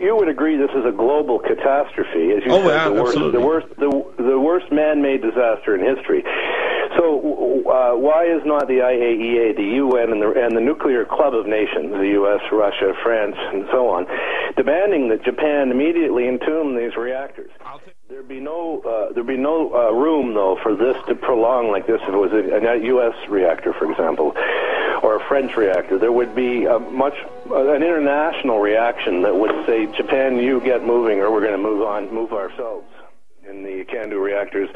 You would agree this is a global catastrophe, as you said, absolutely. the worst man-made disaster in history. So why is not the IAEA, the UN, and the nuclear club of nations, the U.S., Russia, France, and so on, demanding that Japan immediately entomb these reactors? There'd be no room, though, for this to prolong like this if it was a U.S. reactor, for example, or a French reactor. There would be an international reaction that would say, Japan, you get moving, or we're going to move ourselves. And the CANDU reactors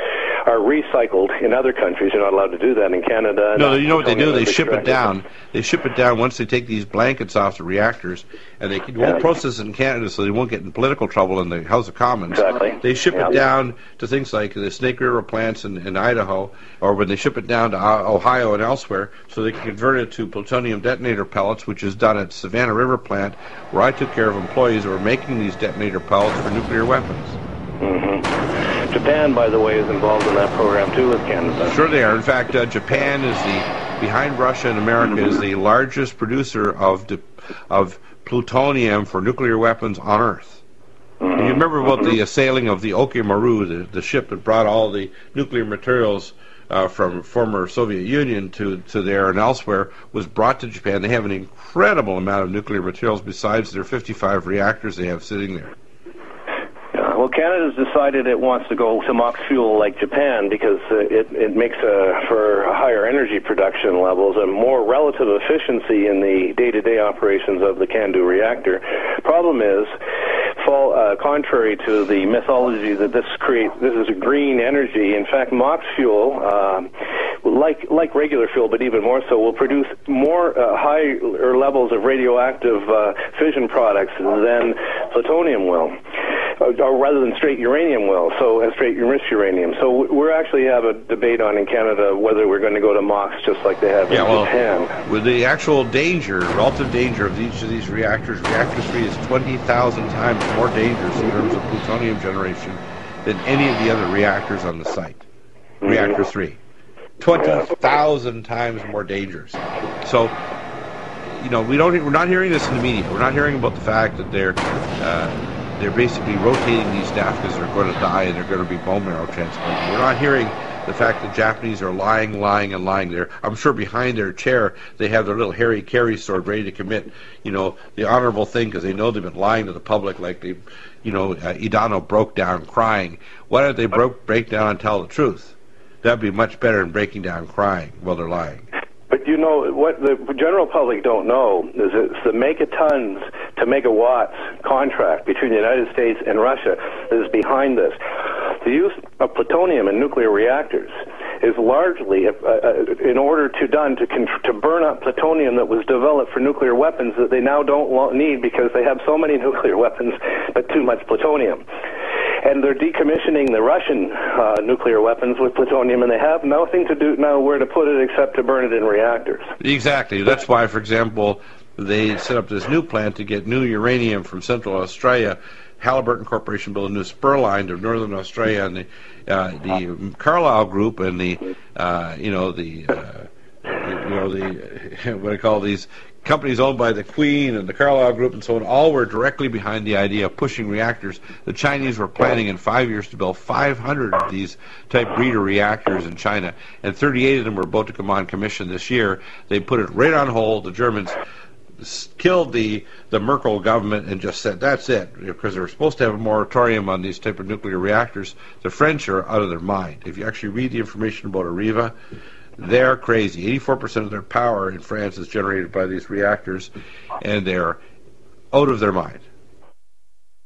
are recycled in other countries. You're not allowed to do that in Canada. No, you know what they do? They ship it down. They ship it down once they take these blankets off the reactors, and they won't process it in Canada so they won't get in political trouble in the House of Commons. Exactly. They ship it down to things like the Snake River plants in Idaho, or when they ship it down to Ohio and elsewhere, so they can convert it to plutonium detonator pellets, which is done at Savannah River plant, where I took care of employees who were making these detonator pellets for nuclear weapons. Mm-hmm. Japan, by the way, is involved in that program too with Canada. Sure they are. In fact, Japan is behind Russia and America, is the largest producer of plutonium for nuclear weapons on Earth. And you remember about the sailing of the Okemaru, the ship that brought all the nuclear materials from former Soviet Union to there and elsewhere, was brought to Japan. They have an incredible amount of nuclear materials besides their 55 reactors they have sitting there. Well, Canada's decided it wants to go to MOX fuel like Japan because it makes for higher energy production levels and more relative efficiency in the day-to-day operations of the CANDU reactor. Problem is, contrary to the mythology that this is a green energy, in fact, MOX fuel, like regular fuel, but even more so, will produce more higher levels of radioactive fission products than plutonium will. Or rather than straight uranium will, straight enriched uranium. So we actually have a debate on in Canada whether we're going to go to MOX just like they have in Japan. With the actual relative danger of each of these reactors, Reactor 3 is 20,000 times more dangerous in terms of plutonium generation than any of the other reactors on the site. Reactor 3. 20,000 times more dangerous. So, we're not hearing this in the media. We're not hearing about the fact that they're basically rotating these staff because they're going to die and they're going to be bone marrow transplanted. We're not hearing the fact that Japanese are lying there. I'm sure behind their chair they have their little Harry Carey sword ready to commit, the honorable thing because they know they've been lying to the public like they, Idano broke down crying. Why don't they break down and tell the truth? That'd be much better than breaking down crying while they're lying. But what the general public don't know is it's the megatons to megawatts contract between the United States and Russia that is behind this. The use of plutonium in nuclear reactors is largely in order to burn up plutonium that was developed for nuclear weapons that they now don't need because they have so many nuclear weapons but too much plutonium. And they're decommissioning the Russian nuclear weapons with plutonium, and they have nothing to do now where to put it except to burn it in reactors. Exactly. That's why, for example, they set up this new plant to get new uranium from Central Australia. Halliburton Corporation built a new spur line to Northern Australia, and the Carlyle Group and the what I call these companies owned by the Queen and the Carlyle Group and so on, all were directly behind the idea of pushing reactors. The Chinese were planning in 5 years to build 500 of these type breeder reactors in China, and 38 of them were about to come on commission this year. They put it right on hold. The Germans killed the Merkel government and just said, that's it, because they were supposed to have a moratorium on these type of nuclear reactors. The French are out of their mind. If you actually read the information about Areva, they're crazy. 84% of their power in France is generated by these reactors, and they're out of their mind.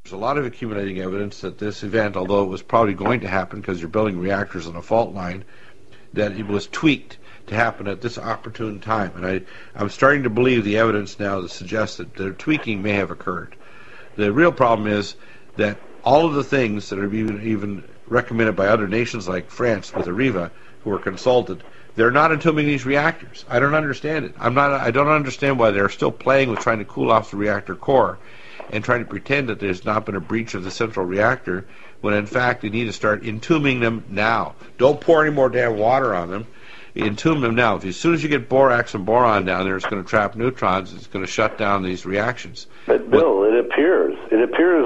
There's a lot of accumulating evidence that this event, although it was probably going to happen because you're building reactors on a fault line, that it was tweaked to happen at this opportune time. And I'm starting to believe the evidence now that suggests that the tweaking may have occurred. The real problem is that all of the things that are even recommended by other nations like France with Areva, who were consulted, they're not entombing these reactors. I don't understand it. I don't understand why they're still playing with trying to cool off the reactor core and trying to pretend that there's not been a breach of the central reactor, when in fact they need to start entombing them now. Don't pour any more damn water on them. entomb them now. As soon as you get borax and boron down there, it's going to trap neutrons. It's going to shut down these reactions. But Bill, it appears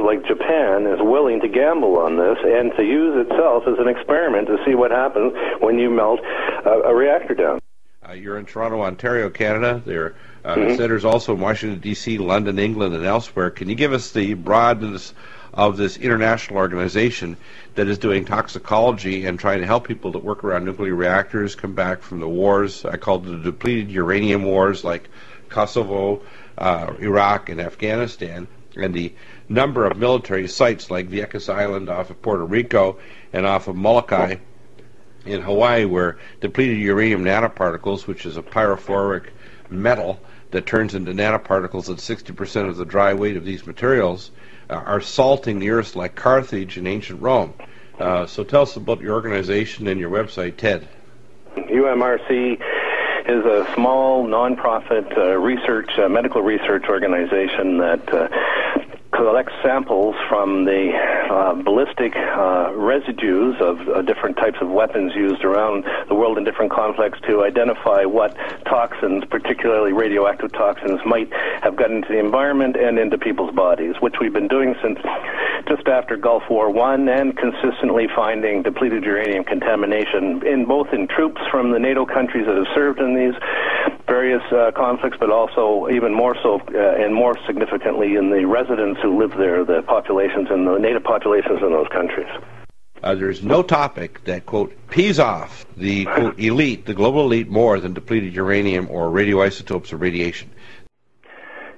like Japan is willing to gamble on this and to use itself as an experiment to see what happens when you melt a reactor down. You're in Toronto, Ontario, Canada. There are centers also in Washington, D.C., London, England, and elsewhere. Can you give us the broadness of this international organization that is doing toxicology and trying to help people that work around nuclear reactors come back from the wars? I call it the depleted uranium wars, like Kosovo, Iraq, and Afghanistan, and the number of military sites like Vieques Island off of Puerto Rico and off of Molokai in Hawaii, where depleted uranium nanoparticles, which is a pyrophoric metal that turns into nanoparticles at 60% of the dry weight of these materials, are salting the earth like Carthage in ancient Rome. So tell us about your organization and your website, Ted. UMRC is a small, non-profit medical research organization that collects samples from the ballistic residues of different types of weapons used around the world in different conflicts to identify what toxins, particularly radioactive toxins, might have gotten into the environment and into people's bodies, which we've been doing since just after Gulf War I, and consistently finding depleted uranium contamination in both in troops from the NATO countries that have served in these various conflicts, but also even more so and more significantly in the residents who live there, the populations and the native populations in those countries. There's no topic that, quote, pees off the, quote, elite, the global elite, more than depleted uranium or radioisotopes or radiation.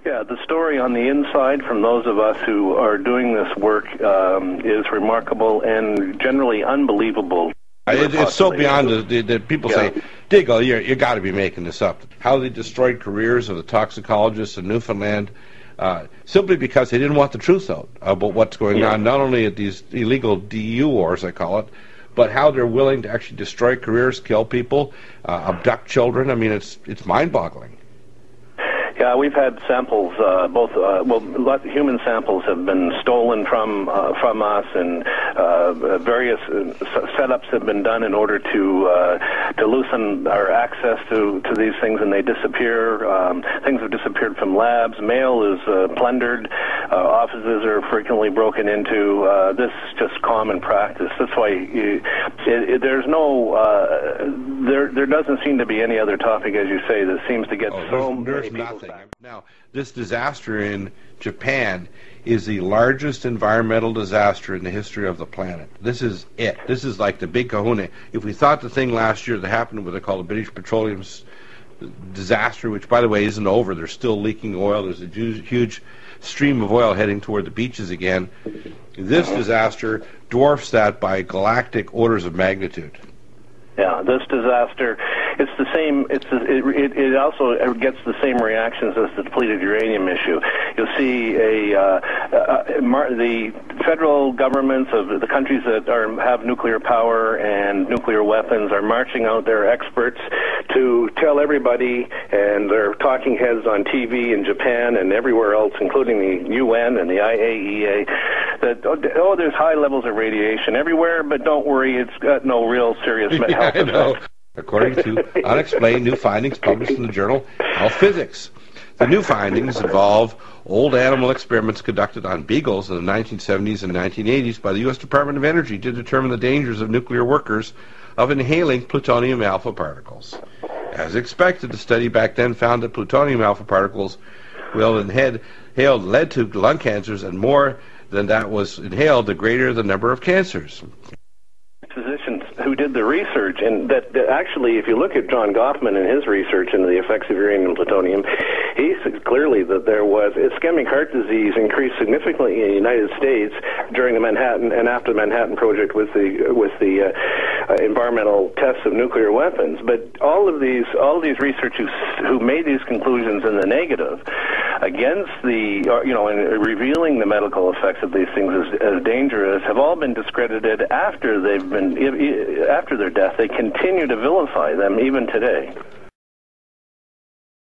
Yeah, the story on the inside from those of us who are doing this work is remarkable and generally unbelievable. It's so beyond that people say, Diggle, you got to be making this up. How they destroyed careers of the toxicologists in Newfoundland simply because they didn't want the truth out about what's going on, not only at these illegal DU wars, I call it, but how they're willing to actually destroy careers, kill people, abduct children. I mean, it's mind-boggling. Yeah, we've had samples, human samples have been stolen from us, and various setups have been done in order to loosen our access to these things, and they disappear. Things have disappeared from labs. Mail is plundered. Offices are frequently broken into. This is just common practice. That's why there's no, there doesn't seem to be any other topic, as you say, that seems to get so many people. Now, this disaster in Japan is the largest environmental disaster in the history of the planet. This is it. This is like the big kahuna. If we thought the thing last year that happened, what they call the British Petroleum disaster, which, by the way, isn't over. They're still leaking oil. There's a huge stream of oil heading toward the beaches again. This disaster dwarfs that by galactic orders of magnitude. Yeah, this disaster, it's the same. It also gets the same reactions as the depleted uranium issue. You'll see the federal governments of the countries that have nuclear power and nuclear weapons are marching out their experts to tell everybody, and their talking heads on TV in Japan and everywhere else, including the UN and the IAEA, that there's high levels of radiation everywhere, but don't worry, it's got no real serious health effects. According to unexplained new findings published in the journal Health Physics. The new findings involve old animal experiments conducted on beagles in the 1970s and 1980s by the U.S. Department of Energy to determine the dangers of nuclear workers of inhaling plutonium alpha particles. As expected, the study back then found that plutonium alpha particles inhaled led to lung cancers, and more than that was inhaled, the greater the number of cancers. Physicians who did the research, and that actually, if you look at John Goffman and his research into the effects of uranium and plutonium, he said clearly that there was ischemic heart disease increased significantly in the United States during the Manhattan and after the Manhattan Project with the environmental tests of nuclear weapons. But all of these researchers who made these conclusions in the negative against and revealing the medical effects of these things as dangerous have all been discredited after their death. They continue to vilify them even today.